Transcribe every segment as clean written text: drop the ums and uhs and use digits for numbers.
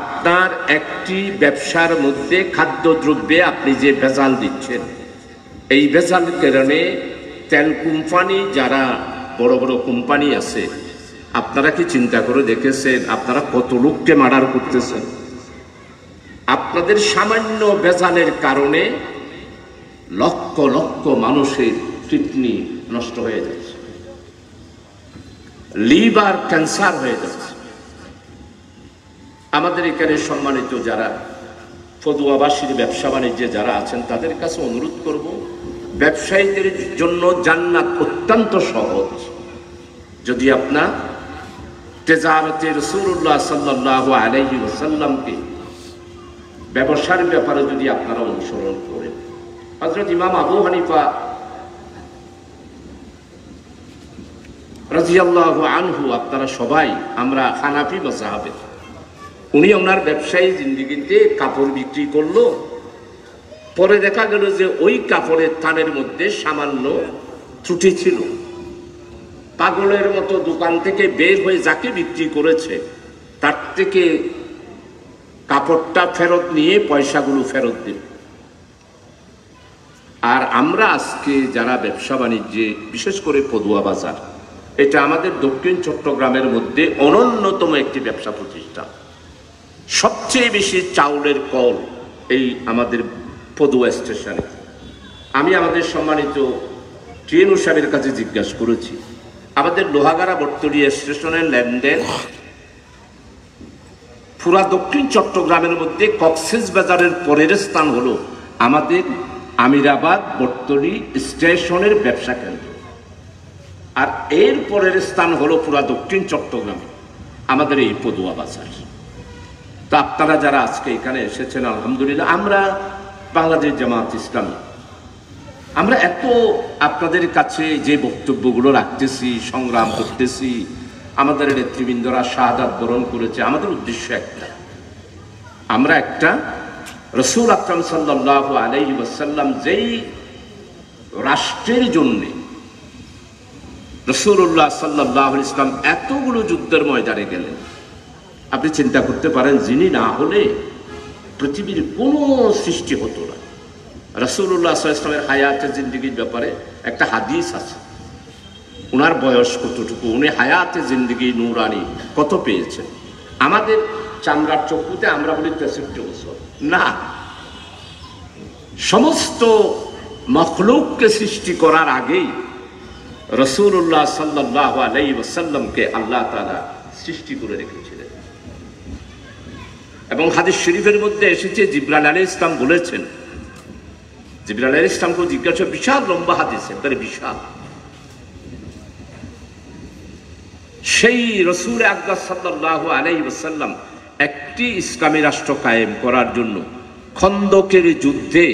আপনার একটি ব্যবসার মধ্যে খাদ্যদ্রব্যে আপনি যে ভেজাল দিচ্ছেন, এই ভেজালের কারণে তেল কোম্পানি, যারা বড় বড় কোম্পানি আছে, আপনারা কি চিন্তা করে দেখেছেন আপনারা কত লোককে মার্ডার করতেছেন? আপনাদের সামান্য ভেজালের কারণে লক্ষ লক্ষ মানুষের কিডনি নষ্ট হয়ে যাচ্ছে, লিভার ক্যান্সার হয়ে যাচ্ছে। আমাদের এখানে সম্মানিত যারা পদুয়াবাসীর ব্যবসা বাণিজ্যে যারা আছেন, তাদের কাছে অনুরোধ করব, ব্যবসায়ীদের জন্য জান্নাত অত্যন্ত সহজ। যদি আপনার তেজারতে রাসূলুল্লাহ সাল্লাল্লাহু আলাইহি ওয়াসাল্লামকে ব্যবসার ব্যাপারে যদি আপনারা অনুসরণ করেন, হযরত ইমাম আবু হানিফা রাদিয়াল্লাহু আনহু, আপনারা সবাই আমরা হানাফি মাযহাবের, উনি ওনার ব্যবসায়ী জিন্দেগিতে কাপড় বিক্রি করলো, পরে দেখা গেল যে ওই কাপড়ের থানের মধ্যে সামান্য ত্রুটি ছিল। পাগলের মতো দোকান থেকে বের হয়ে যাকে বিক্রি করেছে তার থেকে কাপড়টা ফেরত নিয়ে পয়সাগুলো ফেরত দিল। আর আমরা আজকে যারা ব্যবসা বাণিজ্যে, বিশেষ করে পদুয়া বাজার, এটা আমাদের দক্ষিণ চট্টগ্রামের মধ্যে অন্যতম একটি ব্যবসা প্রতিষ্ঠান। সবচেয়ে বেশি চাউলের কল এই আমাদের পদুয়া স্টেশনে। আমি আমাদের সম্মানিত টিএনও সাহেবের কাছে জিজ্ঞাসা করেছি, আমাদের লোহাগাড়া বটতলী স্টেশনের লেনদেন পুরা দক্ষিণ চট্টগ্রামের মধ্যে কক্সেস বাজারের পরের স্থান হলো আমাদের আমিরাবাদ বটতলী স্টেশনের ব্যবসা কেন্দ্র, আর এর পরের স্থান হলো পুরা দক্ষিণ চট্টগ্রামে আমাদের এই পদুয়া বাজার। তো আপনারা যারা আজকে এখানে এসেছেন, আলহামদুলিল্লাহ, আমরা বাংলাদেশ জামাত ইসলামী, আমরা এত আপনাদের কাছে যে বক্তব্যগুলো রাখতেছি, সংগ্রাম করতেছি, আমাদের নেতৃবৃন্দরা শাহাদাত বরণ করেছে, আমাদের উদ্দেশ্য একটা, আমরা একটা রাসূল আকরাম সাল্লাল্লাহু আলাইহি ওয়াসাল্লাম যেই রাষ্ট্রের জন্য রাসূলুল্লাহ সাল্লাল্লাহু আলাইহি ওয়াসাল্লাম এতগুলো যুদ্ধের ময়দানে গেলেন, আপনি চিন্তা করতে পারেন যিনি না হলে পৃথিবীর কোনো সৃষ্টি হতো না। রাসূলুল্লাহ সাল্লাল্লাহু আলাইহি ওয়াসাল্লামের হায়াতের জিন্দেগির ব্যাপারে একটা হাদিস আছে, ওনার বয়স কতটুকু, উনি হায়াতে জিন্দেগি নূরানি কত পেয়েছেন। আমাদের চামড়ার চক্ষুতে আমরা বলি 63 বছর, না, সমস্ত মখলুককে সৃষ্টি করার আগেই রাসূলুল্লাহ সাল্লাল্লাহু আলাইহি ওয়াসাল্লামকে আল্লাহ তাআলা সৃষ্টি করে রেখেছিলেন। এবং হাদিস শরীফের মধ্যে এসেছে, জিবরাইল আলাইহিস সালাম বলেছেন, জিবরাইল আলাইহিস সালামকে জিজ্ঞাসা, বিশাল লম্বা হাদিস, একবারে বিশাল, সেই রাসূল আকরাম সাল্লাল্লাহু আলাইহি ওয়াসাল্লাম একটি ইসলামী রাষ্ট্র কায়েম করার জন্য খন্দকের যুদ্ধে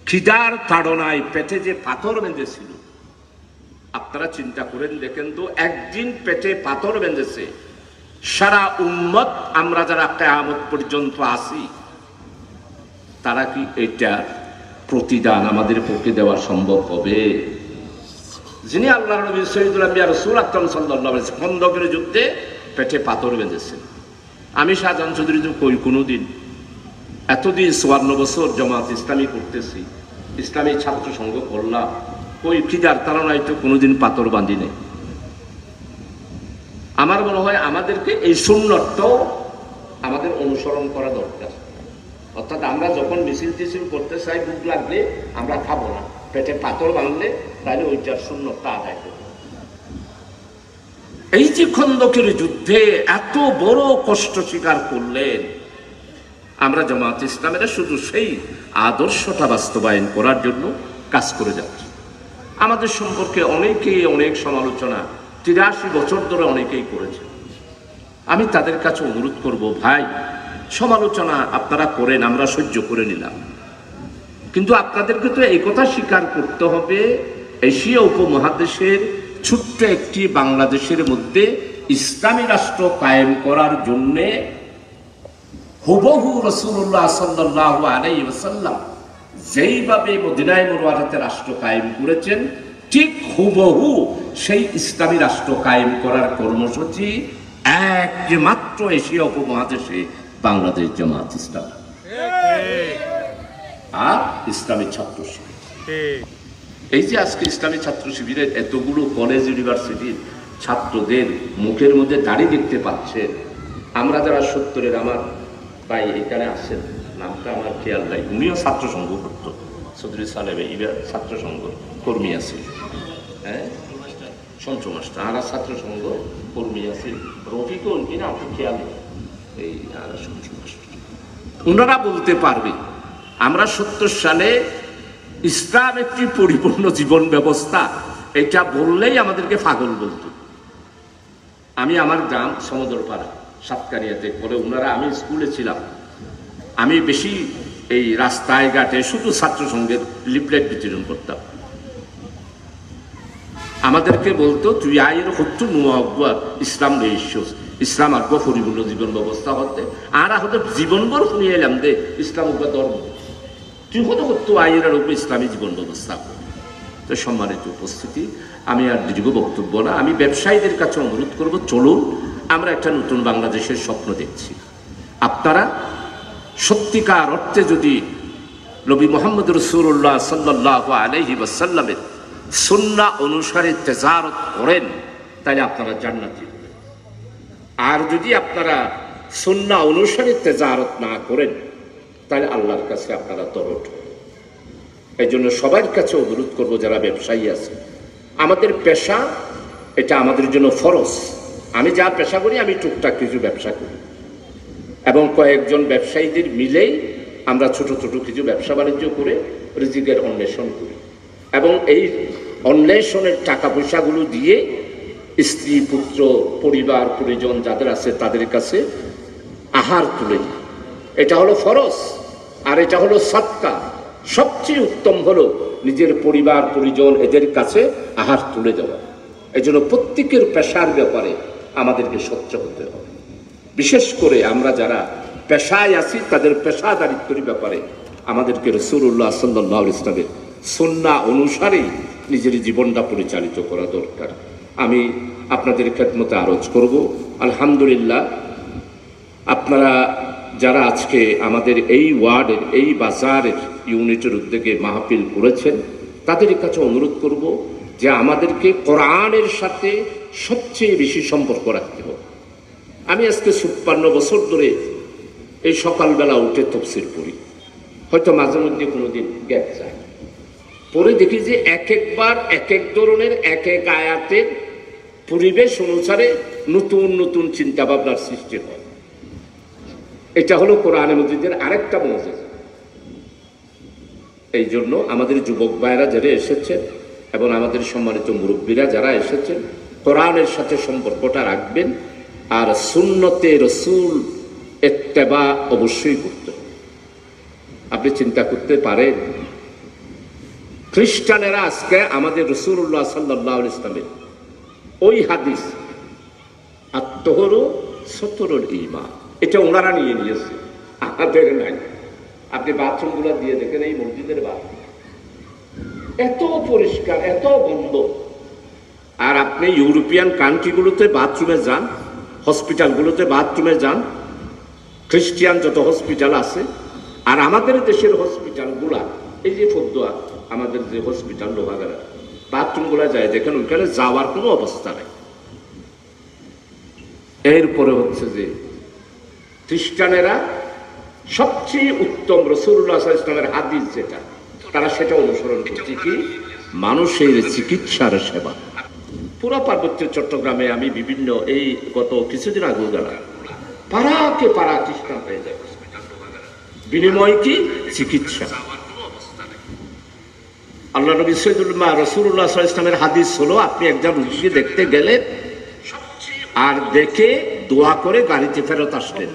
খিদার তাড়নায় পেটে যে পাথর বেঁধেছিল, আপনারা চিন্তা করেন দেখেন তো, একদিন পেটে পাথর বেঁধেছে, সারা উম্মত আমরা যারা কিয়ামত পর্যন্ত আছি, তারা কি এটার প্রতিদান আমাদের পক্ষে দেওয়া সম্ভব হবে? যিনি আল্লাহর নবী সাইয়্যিদুল আম্বিয়া রাসূল আকরাম সাল্লাল্লাহু আলাইহি ওয়াসাল্লাম খন্দকের যুদ্ধে পেটে পাথর বেঁধেছেন। আমি শাহজাহান চৌধুরী তো কই কোনোদিন, এতদিন 54 বছর জামাত ইসলামী করতেছি, ইসলামী ছাত্র সংঘ করলাম, কই খিদার তাড়নায় তো কোনোদিন পাথর বাঁধি নেই। আমার মনে হয় আমাদেরকে এই সুন্নতটাও আমাদের অনুসরণ করা দরকার। অর্থাৎ আমরা যখন মিছিল টিছিল করতে চাই, ভুক লাগলে আমরা খাবো না, পেটে পাথর বাঁধলে তাহলে ওইটার সুন্নতটা আদায় করব। এই যে খন্দকের যুদ্ধে এত বড় কষ্ট স্বীকার করলেন, আমরা জামাত ইসলামেরা শুধু সেই আদর্শটা বাস্তবায়ন করার জন্য কাজ করে যাচ্ছি। আমাদের সম্পর্কে অনেকেই অনেক সমালোচনা 83 বছর ধরে অনেকেই করেছে। আমি তাদের কাছে অনুরোধ করব, ভাই, সমালোচনা আপনারা করেন, আমরা সহ্য করে নিলাম, কিন্তু আপনাদেরকে তো এই কথা স্বীকার করতে হবে, এশিয়া উপমহাদেশের ছোট্ট একটি বাংলাদেশের মধ্যে ইসলামী রাষ্ট্র কায়েম করার জন্যে হুবহু রাসূলুল্লাহ সাল্লাল্লাহু আলাইহি ওয়াসাল্লাম যেইভাবে মদিনায়ে মুনাওয়ারাতে রাষ্ট্র কায়েম করেছেন, ঠিক হুবহু সেই ইসলামী রাষ্ট্র কায়েম করার কর্মসূচি একমাত্র এশিয়া উপমহাদেশে বাংলাদেশ জামাত ইসলাম আর ইসলামী ছাত্র শিবির। এই যে আজকে ইসলামী ছাত্র শিবিরের এতগুলো কলেজ ইউনিভার্সিটির ছাত্রদের মুখের মধ্যে দাড়ি দেখতে পাচ্ছেন, আমরা যারা 70-এর, আমার ভাই এখানে আসেন, নামটা আমার খেয়াল নাই, উনিও ছাত্র সংঘ করত, চৌধুরী সালেম এবার ছাত্র সংঘ কর্মী আছে, হ্যাঁ সঞ্চু মাস্টার আর ছাত্র সংঘ কর্মী আছে, রফিকও কিনা আপনার খেয়াল নেই, এই সঞ্চু মাস্টার। ওনারা বলতে পারবে আমরা 70 সালে ইসলাম একটি পরিপূর্ণ জীবন ব্যবস্থা, এটা বললেই আমাদেরকে পাগল বলতো। আমি আমার গ্রাম সমুদ্রপাড়া সাতকারিয়াতে পরে ওনারা, আমি স্কুলে ছিলাম, আমি বেশি এই রাস্তায় ঘাটে শুধু ছাত্র সংঘের লিফলেট বিতরণ করতাম। আমাদেরকে বলতো তুই আয়ের হত্তু নুয়া ইসলাম দেশ, ইসলাম আগ্য পরিপূর্ণ জীবন ব্যবস্থা হতে, আর আমাদের জীবনভর শুনিয়ে এলাম যে ইসলাম উগ্র ধর্ম, তুই কত হত্তু আয়ের উপর ইসলামী জীবন ব্যবস্থা। তো সম্মানিত উপস্থিতি, আমি আর দীর্ঘ বক্তব্য না, আমি ব্যবসায়ীদের কাছে অনুরোধ করব, চলুন আমরা একটা নতুন বাংলাদেশের স্বপ্ন দেখছি। আপনারা সত্যিকার অর্থে যদি নবী মুহাম্মদ রাসূলুল্লাহ সাল্লাল্লাহু আলাইহি ওয়াসাল্লামের সুন্নাহ অনুসারে তেজারত করেন, তাহলে আপনারা জান্নাতি হবেন। আর যদি আপনারা সুন্নাহ অনুসারে তেজারত না করেন, তাহলে আল্লাহর কাছে আপনারা তরট। এই জন্য সবার কাছে অনুরোধ করব, যারা ব্যবসায়ী আছে, আমাদের পেশা এটা আমাদের জন্য ফরজ। আমি যা পেশা করি, আমি টুকটাক কিছু ব্যবসা করি, এবং কয়েকজন ব্যবসায়ীদের মিলেই আমরা ছোট ছোট কিছু ব্যবসা বাণিজ্য করে রিজিকের অন্বেষণ করি, এবং এই অন্বেষণের টাকা পয়সাগুলো দিয়ে স্ত্রী, পুত্র, পরিবার পরিজন যাদের আছে তাদের কাছে আহার তুলে দিই। এটা হলো ফরজ, আর এটা হলো সাদকা। সবচেয়ে উত্তম হলো নিজের পরিবার পরিজন এদের কাছে আহার তুলে দেওয়া। এই জন্য প্রত্যেকের পেশার ব্যাপারে আমাদেরকে সচ্চ হতে হবে। বিশেষ করে আমরা যারা পেশায় আছি, তাদের পেশাদারিত্বের ব্যাপারে আমাদেরকে রাসূলুল্লাহ সাল্লাল্লাহু আলাইহি ওয়াসাল্লামের সুন্নাহ অনুসারেই নিজের জীবনটা পরিচালিত করা দরকার। আমি আপনাদের খেদমতে আরজ করব, আলহামদুলিল্লাহ, আপনারা যারা আজকে আমাদের এই ওয়ার্ডের, এই বাজারের ইউনিটের উদ্যোগে মাহফিল করেছেন, তাদের কাছে অনুরোধ করব যে আমাদেরকে কোরআনের সাথে সবচেয়ে বেশি সম্পর্ক রাখতে হবে। আমি আজকে 56 বছর ধরে এই সকালবেলা উঠে তাফসীর পড়ি, হয়তো মাঝে মধ্যে কোনোদিন গ্যাপ যায়, পরে দেখি যে এক একবার এক এক ধরনের এক এক আয়াতের পরিবেশ অনুসারে নতুন নতুন চিন্তা ভাবনার সৃষ্টি হয়। এটা হলো কোরআনে মাজিদের আরেকটা মুজিজা। এই জন্য আমাদের যুবক ভাইরা যারা এসেছেন এবং আমাদের সম্মানিত মুরব্বীরা যারা এসেছেন, কোরআনের সাথে সম্পর্কটা রাখবেন, আর সুন্নতে রাসূল ইত্তেবা অবশ্যই করতে হবে। আপনি চিন্তা করতে পারেন, খ্রিস্টানেরা আজকে আমাদের রাসূলুল্লাহ সাল্লাল্লাহু আলাইহি ওয়াসাল্লামের ওই হাদিস আত-তাহুরু সাতরুল ঈমান, এটা ওনারা নিয়ে নিয়েছে, আমাদের নাই। আপনি বাথরুমগুলো দিয়ে দেখেন, এই মসজিদের বাথরুম এত পরিষ্কার, এত বন্ধ। আর আপনি ইউরোপিয়ান কান্ট্রিগুলোতে বাথরুমে যান, হসপিটালগুলোতে বাথরুমে যান, খ্রিস্টিয়ান যত হসপিটাল আছে, আর আমাদের দেশের হসপিটালগুলা, এই যে ফদ্দুয়া আমাদের যে হসপিটাল লোহাগাড়া, বাথরুমগুলা যায় দেখেন, ওইখানে যাওয়ার কোনো অবস্থা নেই। এরপরে হচ্ছে যে খ্রিস্টানেরা সবচেয়ে উত্তম রাসূলুল্লাহ সাল্লাল্লাহু আলাইহি ওয়াসাল্লামের হাদিস যেটা, তারা সেটা অনুসরণ করছে, কি মানুষের চিকিৎসার সেবা। পুরো পার্বত্য চট্টগ্রামে আমি বিভিন্ন, এই গত কিছুদিন আগে গেলাম, পাড়াকে পাড়া খ্রিস্টান হয়ে যায়, বিনিময় কি চিকিৎসা। আল্লাহ নবী সাইয়্যিদুল রাসূলুল্লাহ সাল্লাল্লাহু আলাইহি ওয়াসাল্লামের হাদিস হলো, আপনি একজন রোগীকে দেখতে গেলেন আর দেখে দোয়া করে গাড়িতে ফেরত আসলেন।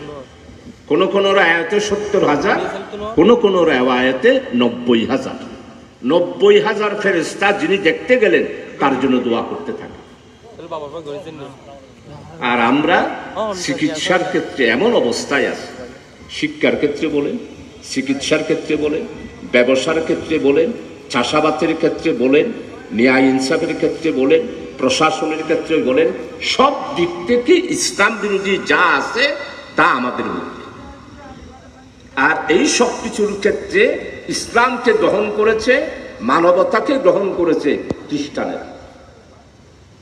কোন কোন রায়াতে 70,000, কোন কোন রায়াতে 90,000। 90,000 ফেরেশতা যিনি দেখতে গেলেন তার জন্য দোয়া করতে থাকে। আর আমরা চিকিৎসার ক্ষেত্রে এমন অবস্থায় আছি, শিক্ষার ক্ষেত্রে বলেন, চিকিৎসার ক্ষেত্রে বলেন, ব্যবসার ক্ষেত্রে বলেন, চাষাবাদের ক্ষেত্রে বলেন, ন্যায় ইনসাফের ক্ষেত্রে বলেন, প্রশাসনের ক্ষেত্রে বলেন, সব দিক থেকে ইসলাম বিরোধী যা আছে তা আমাদের মধ্যে। আর এই সব কিছুর ক্ষেত্রে ইসলামকে গ্রহণ করেছে, মানবতাকে গ্রহণ করেছে খ্রিস্টানেরা।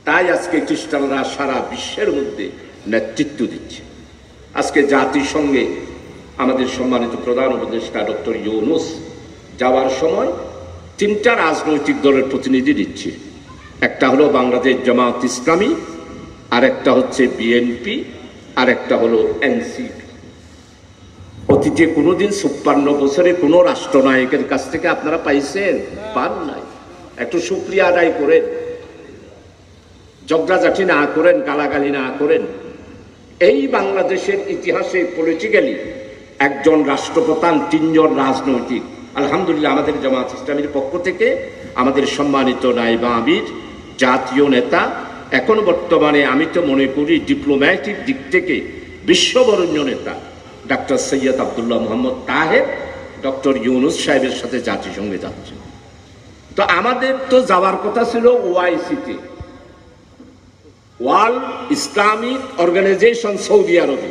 তাই আজকে খ্রিস্টানরা সারা বিশ্বের মধ্যে নেতৃত্ব দিচ্ছে। আজকে জাতিসংঘে আমাদের সম্মানিত প্রধান উপদেষ্টা ডক্টর ইউনূস যাওয়ার সময় 3টা রাজনৈতিক দলের প্রতিনিধি দিচ্ছে। একটা হলো বাংলাদেশ জামাত ইসলামী, আর একটা হচ্ছে বিএনপি, আর একটা হলো এনসিপি। অতীতে কোনোদিন 56 বছরে কোনো রাষ্ট্রনায়কের কাছ থেকে আপনারা পাইছেন? পান নাই। একটু শুকরিয়া আদায় করেন, ঝগড়াঝাটি না করেন, গালাগালি না করেন। এই বাংলাদেশের ইতিহাসে পলিটিক্যালি একজন রাষ্ট্রপ্রধান, 3 জন রাজনৈতিক, আলহামদুলিল্লাহ আমাদের জামাত ইসলামীর পক্ষ থেকে আমাদের সম্মানিত নায়েবে আমির, জাতীয় নেতা, এখন বর্তমানে আমি তো মনে করি ডিপ্লোম্যাটিক দিক থেকে বিশ্ববরেণ্য নেতা ডাক্তার সৈয়দ আব্দুল্লাহ মোহাম্মদ তাহের ডক্টর ইউনূস সাহেবের সাথে জাতিসংঘে যাচ্ছে। তো আমাদের তো যাওয়ার কথা ছিল ওআইসিতে, ওয়ার্ল্ড ইসলামিক অর্গানাইজেশন, সৌদি আরবে।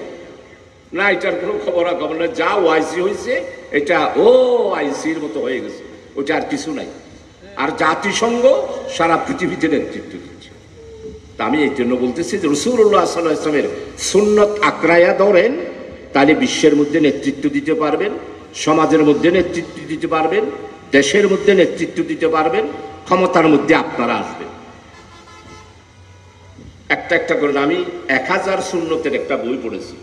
না, এটার কোনো খবর না, যা ওআইসি হয়েছে এটা ওআইসির মতো হয়ে গেছে, ওটা আর কিছু নাই। আর জাতিসংঘ সারা পৃথিবীতে নেতৃত্ব দিচ্ছে। তা আমি এই জন্য বলতেছি যে রাসূলুল্লাহ সাল্লাল্লাহু আলাইহি ওয়াসাল্লামের সুন্নত আঁকড়াইয়া ধরেন, তাহলে বিশ্বের মধ্যে নেতৃত্ব দিতে পারবেন, সমাজের মধ্যে নেতৃত্ব দিতে পারবেন, দেশের মধ্যে নেতৃত্ব দিতে পারবেন, ক্ষমতার মধ্যে আপনারা আসবেন। একটা করে আমি 1000 সুন্নতের একটা বই পড়েছি,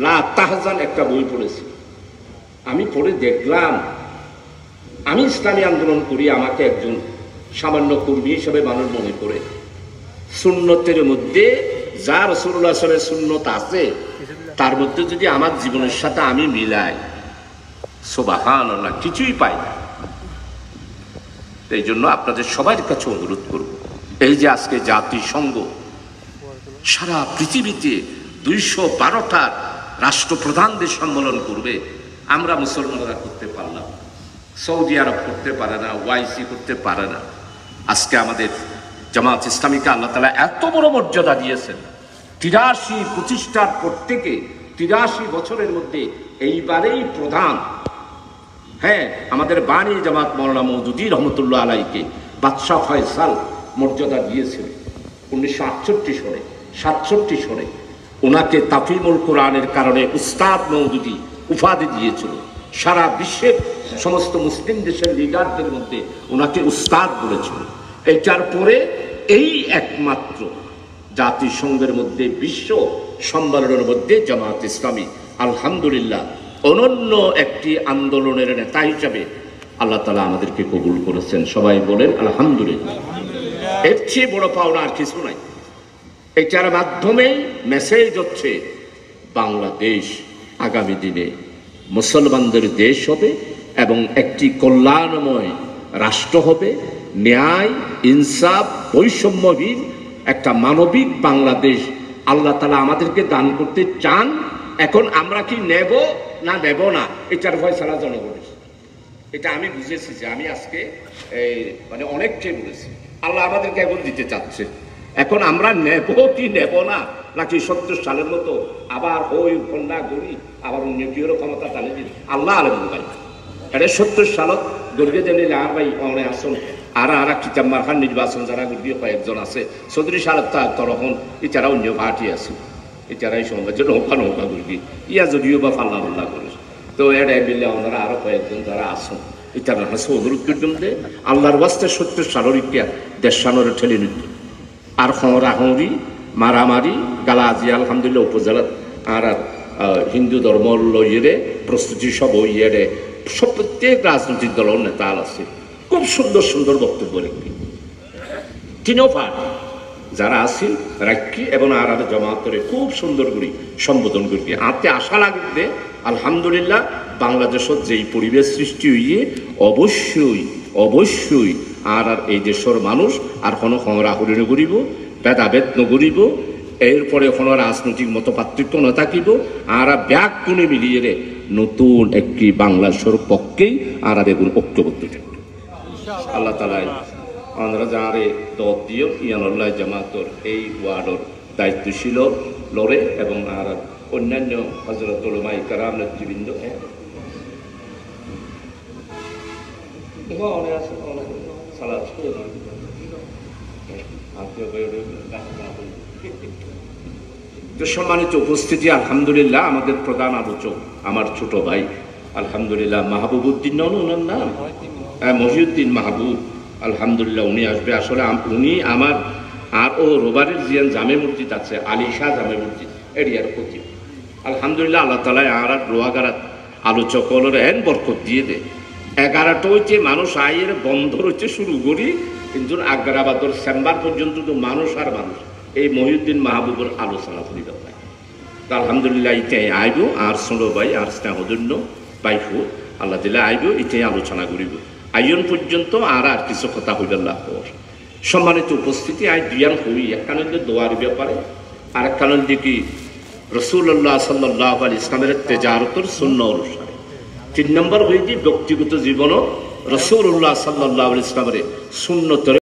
লা তাহজান একটা বই পড়েছি। আমি পড়ে দেখলাম, আমি ইসলামী আন্দোলন করি, আমাকে একজন সামান্য কর্মী হিসেবে মানুষ মনে করে। সুন্নতের মধ্যে যা রাসূলুল্লাহ সাল্লাল্লাহু আলাইহি ওয়াসাল্লামের সুন্নত আছে তার মধ্যে যদি আমার জীবনের সাথে আমি মিলাই, সুবহানাল্লাহ, কিছুই পাই না। এই জন্য আপনাদের সবার কাছে অনুরোধ করব, এই যে আজকে জাতিসংঘ সারা পৃথিবীতে 212টা রাষ্ট্রপ্রধানদের সম্মেলন করবে, আমরা মুসলমানরা করতে পারলাম, সৌদি আরব করতে পারে না, ওআইসি করতে পারে না। আজকে আমাদের জামাত ইসলামীকে আল্লাহ তাআলা এত বড় মর্যাদা দিয়েছেন। 83 প্রতিষ্ঠার পর থেকে 83 বছরের মধ্যে এইবারেই প্রধান। হ্যাঁ, আমাদের বাণী জামাত মাওলানা মওদুদী রহমতুল্লাহ আলাইকে বাদশাহ ফয়সাল মর্যাদা দিয়েছিল 1967 সনে। ওনাকে তাফিমুল কোরআনের কারণে উস্তাদ মওদুদী উপাধি দিয়েছিল। সারা বিশ্বের সমস্ত মুসলিম দেশের লিডারদের মধ্যে ওনাকে উস্তাদ বলেছিল। এটার পরে এই একমাত্র জাতিসংঘের মধ্যে, বিশ্ব সম্মেলনের মধ্যে জামাত ইসলামী আলহামদুলিল্লাহ অনন্য একটি আন্দোলনের নেতা হিসাবে আল্লাহ তাআলা আমাদেরকে কবুল করেছেন। সবাই বলেন আলহামদুলিল্লাহ। এর চেয়ে বড় পাওনা আর কিছু নাই। এটার মাধ্যমে মেসেজ হচ্ছে বাংলাদেশ আগামী দিনে মুসলমানদের দেশ হবে এবং একটি কল্যাণময় রাষ্ট্র হবে, ন্যায়, ইনসাফ, বৈষম্যহীন একটা মানবিক বাংলাদেশ আল্লাহ তাআলা আমাদেরকে দান করতে চান। এখন আমরা কি নেব না নেব না, এটার ফয়সালা জনগণের। এটা আমি বুঝেছি যে আমি আজকে মানে অনেককে বলেছি, আল্লাহ আমাদেরকে এখন দিতে চাচ্ছে। এখন আমরা নেব কি নেব না, নাকি 70 সালের মতো আবার ওই কন্যা গড়ি আবার অন্য কেউ ক্ষমতা টানে দিন, আল্লাহ আলম ভাই। এটা 70 সালত গর্গে জানি আর ভাই অনেক আসন আর কিতাব মারখান নির্বাচন যারা গর্গীয় কয়েকজন আছে 34 সালত তখন এছাড়া অন্য পার্টি আছে, এছাড়াই সমাজ নৌকা গর্গি ইয়া যদিও বা ফাল্লা ফাল্লা করে। তো এটা মিলে ওনারা আরো কয়েকজন যারা আসুন, এছাড়া অনুরোধ করতাম যে আল্লাহর বাস্তে 70 সালের ইতিহাস দেশ সানরে ঠেলে নিত। আর হরাহরি মারামারি গালাজি আলহামদুলিল্লাহ উপজেলা আর হিন্দু ধর্ম লইয়ে প্রস্তুতি সব ইয়ে সব প্রত্যেক রাজনৈতিক দলের নেতা আছে, খুব সুন্দর সুন্দর বক্তব্য লিখবি। তিনও পার্টি যারা আছেন রাখি এবং আর জমা করে খুব সুন্দর করে সম্বোধন করবি। আতে আশা লাগবে আলহামদুলিল্লাহ বাংলাদেশত যেই পরিবেশ সৃষ্টি হইয়ে অবশ্যই আর এই দেশের মানুষ আর কোনো হরাহরি নগরিব, ভেদাভেদ নগরিব, এরপরে কোনো রাজনৈতিক মতপার্থক্য না থাকিব, আর ব্যাগ কোণে মিলিয়ে নতুন একটি বাংলাদেশের পক্ষেই আর বেগুন ঐক্যবদ্ধ থাকবে। আল্লাহ তাআলা আমরা যারে দত দিও ইয়ানুল্লাহ জামাতর এই ওয়ার্ডর দায়িত্বশীল লড়ে এবং আর অন্যান্য হযরত উলামাই কেরাম নেতৃবৃন্দ সম্মানিত উপস্থিতি, আলহামদুলিল্লাহ আমাদের প্রধান আলোচক আমার ছোট ভাই আলহামদুলিল্লাহ মাহবুবউদ্দিন ওনার নাম মহিউদ্দিন মাহবুব, আলহামদুলিল্লাহ উনি আসবে। আসলে উনি আমার আর ও রোবারের জিয়ান জামে মসজিদ আছে আলী শাহ জামে মসজিদ এরিয়ার প্রতি, আলহামদুলিল্লাহ আল্লাহ তালা আর রোয়াগারাত আলোচক এন বরকত দিয়ে দেয়। 11টা হইতে মানুষ আয়ের বন্ধ হচ্ছে শুরু করি, কিন্তু আগ্রাবাদর চেম্বার পর্যন্ত তো মানুষ আর মানুষ এই মহিউদ্দিন মাহবুবের আলোচনা করি পাই। আলহামদুলিল্লাহ ইটাই আইব আর ছোট ভাই আর স্নেহদন্য বাইফু আল্লাহ দিলে আইব ইটাই আলোচনা করিব। আইন পর্যন্ত আর কিছু কথা হইবার লাভ। সম্মানিত উপস্থিতি আই দুয়ান হই, একখানে দোয়ার ব্যাপারে আর একখানে দেখি রাসূলুল্লাহ সাল্লাল্লাহু আলাইহি ইসলামের তেজারতর সুন্নাহ অনুসারে। 3 নম্বর হয়ে যে ব্যক্তিগত জীবনও রাসূলুল্লাহ সাল্লাল্লাহু আলাইহি ইসলামের সুন্নতের